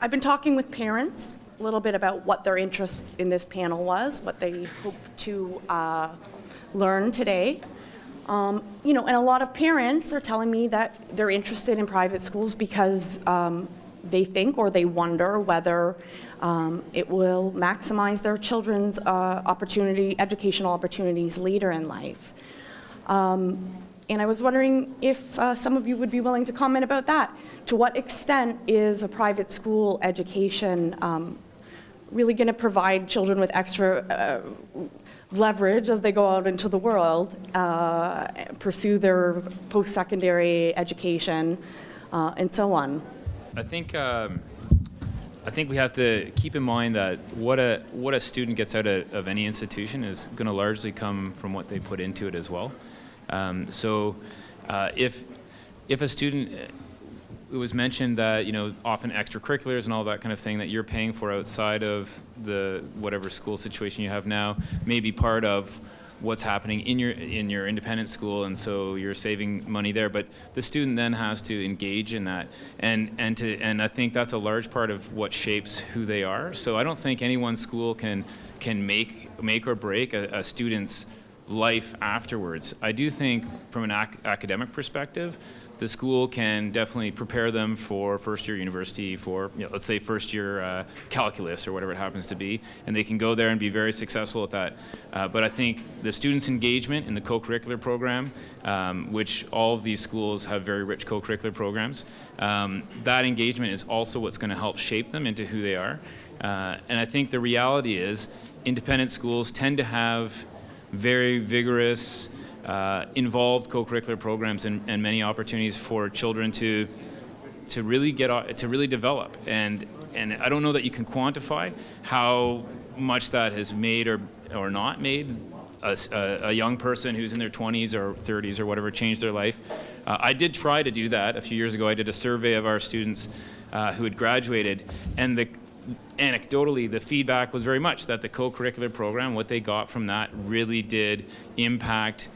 I've been talking with parents a little bit about what their interest in this panel was, what they hope to learn today. And a lot of parents are telling me that they're interested in private schools because they think or they wonder whether it will maximize their children's educational opportunities later in life. And I was wondering if some of you would be willing to comment about that. To what extent is a private school education really going to provide children with extra leverage as they go out into the world, pursue their post-secondary education, and so on? I think we have to keep in mind that what a student gets out of any institution is going to largely come from what they put into it as well. So if a student, it was mentioned that often extracurriculars and all that kind of thing that you're paying for outside of the whatever school situation you have now may be part of what's happening in your independent school, and so you're saving money there. But the student then has to engage in that, and I think that's a large part of what shapes who they are. So I don't think any one school can make or break a student's life afterwards. I do think from an academic perspective, the school can definitely prepare them for first-year university, for let's say first-year calculus or whatever it happens to be, and they can go there and be very successful at that. But I think the students' engagement in the co-curricular program, which all of these schools have very rich co-curricular programs, that engagement is also what's going to help shape them into who they are. And I think the reality is independent schools tend to have very vigorous, involved co-curricular programs and many opportunities for children to really develop. And I don't know that you can quantify how much that has made or not made a young person who's in their 20s or 30s or whatever change their life. I did try to do that a few years ago. I did a survey of our students who had graduated, and anecdotally, the feedback was very much that the co-curricular program, what they got from that, really did impact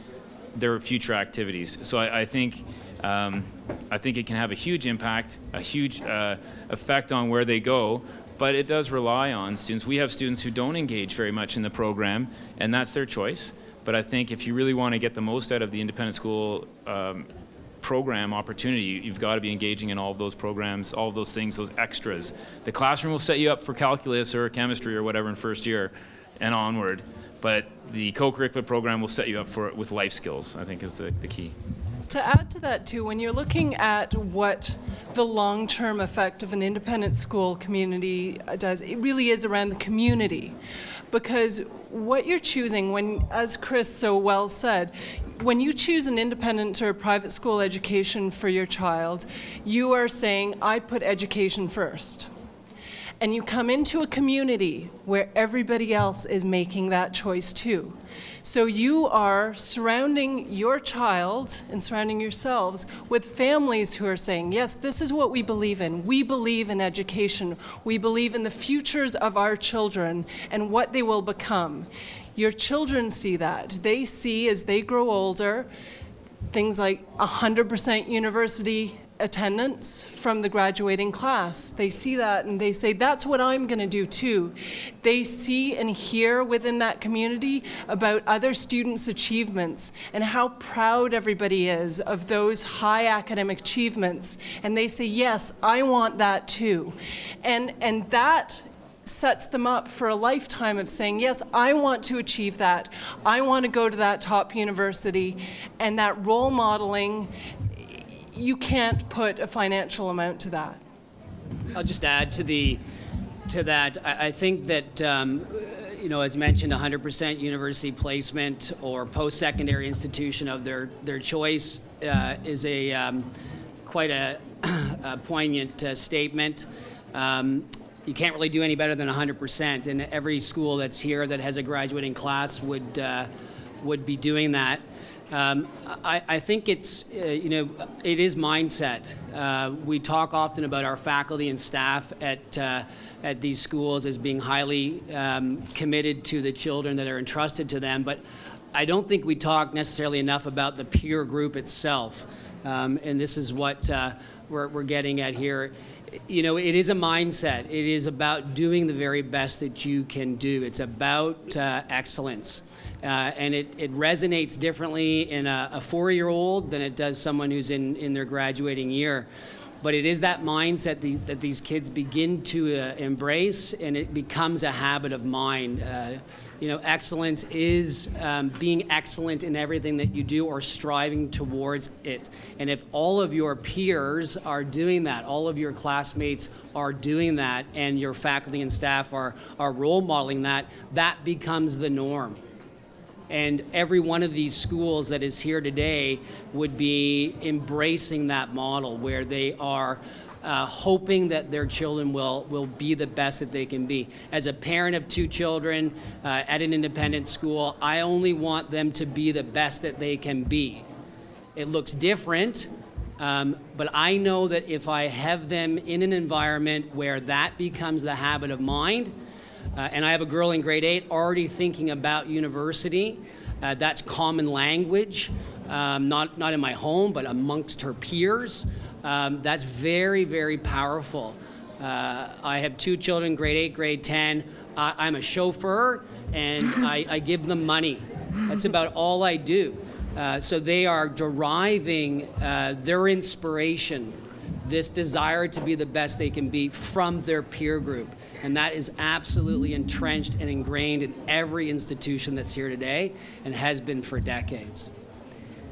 their future activities. So I think it can have a huge impact, a huge effect on where they go, but it does rely on students. We have students who don't engage very much in the program, and that's their choice. But I think if you really want to get the most out of the independent school program opportunity, you've got to be engaging in all of those programs, all of those things, those extras. The classroom will set you up for calculus or chemistry or whatever in first year and onward, but the co-curricular program will set you up for it with life skills, I think is the key. To add to that too, when you're looking at what the long-term effect of an independent school community does, it really is around the community. Because what you're choosing, when, as Chris so well said, when you choose an independent or private school education for your child, you are saying, I put education first. And you come into a community where everybody else is making that choice too. So you are surrounding your child and surrounding yourselves with families who are saying, yes, this is what we believe in. We believe in education. We believe in the futures of our children and what they will become. Your children see that. They see, as they grow older, things like 100% university attendance from the graduating class. They see that and they say, that's what I'm going to do too. They see and hear within that community about other students' achievements and how proud everybody is of those high academic achievements. And they say, yes, I want that too. And that sets them up for a lifetime of saying, yes, I want to achieve that. I want to go to that top university. And that role modeling, you can't put a financial amount to that. I'll just add to that. I think that as mentioned, 100% university placement or post-secondary institution of their choice is quite a poignant statement. You can't really do any better than 100%, and every school that's here that has a graduating class would be doing that. I think it is mindset. We talk often about our faculty and staff at these schools as being highly committed to the children that are entrusted to them, but I don't think we talk necessarily enough about the peer group itself. And this is what we're getting at here. You know, it is a mindset. It is about doing the very best that you can do. It's about excellence. And it resonates differently in a 4-year-old than it does someone who's in their graduating year. But it is that mindset that these kids begin to embrace, and it becomes a habit of mind. You know, excellence is being excellent in everything that you do or striving towards it. And if all of your peers are doing that, all of your classmates are doing that, and your faculty and staff are role modeling that, that becomes the norm. And every one of these schools that is here today would be embracing that model where they are hoping that their children will be the best that they can be. As a parent of 2 children at an independent school, I only want them to be the best that they can be. It looks different, but I know that if I have them in an environment where that becomes the habit of mind, and I have a girl in grade 8 already thinking about university. That's common language, not in my home, but amongst her peers. That's very, very powerful. I have 2 children, grade 8, grade 10. I'm a chauffeur, and I give them money. That's about all I do. So they are deriving their inspiration, this desire to be the best they can be, from their peer group. And that is absolutely entrenched and ingrained in every institution that's here today and has been for decades.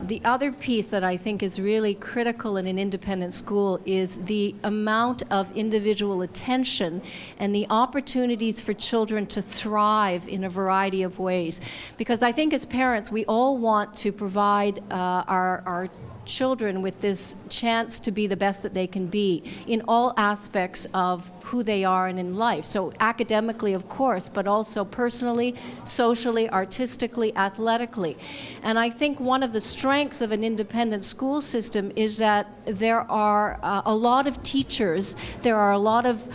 The other piece that I think is really critical in an independent school is the amount of individual attention and the opportunities for children to thrive in a variety of ways. Because I think as parents, we all want to provide our children with this chance to be the best that they can be in all aspects of who they are and in life. So academically, of course, but also personally, socially, artistically, athletically. And I think one of the strengths of an independent school system is that there are a lot of teachers, there are a lot of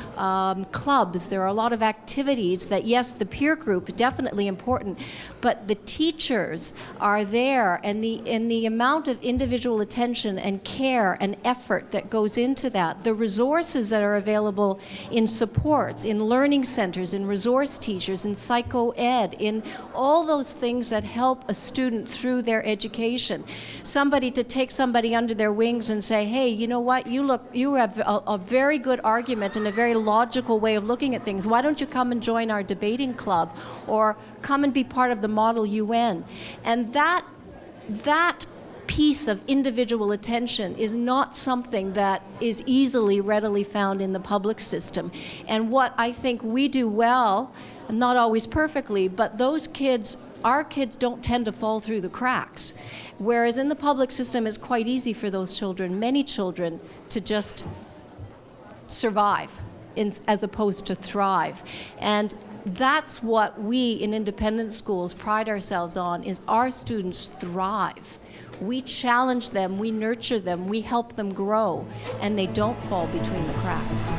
clubs, there are a lot of activities that, yes, the peer group, definitely important, but the teachers are there, and the amount of individual attention and care and effort that goes into that, the resources that are available in supports, in learning centers, in resource teachers, in psycho-ed, in all those things that help a student through their education. Somebody to take somebody under their wings and say, hey, you know what, you have a very good argument and a very logical way of looking at things. Why don't you come and join our debating club, or come and be part of the Model UN? And that piece of individual attention is not something that is easily, readily found in the public system. And what I think we do well, not always perfectly, but those kids, our kids don't tend to fall through the cracks. Whereas in the public system, it's quite easy for those children, many children, to just survive as opposed to thrive. And that's what we in independent schools pride ourselves on, is our students thrive. We challenge them, we nurture them, we help them grow, and they don't fall between the cracks.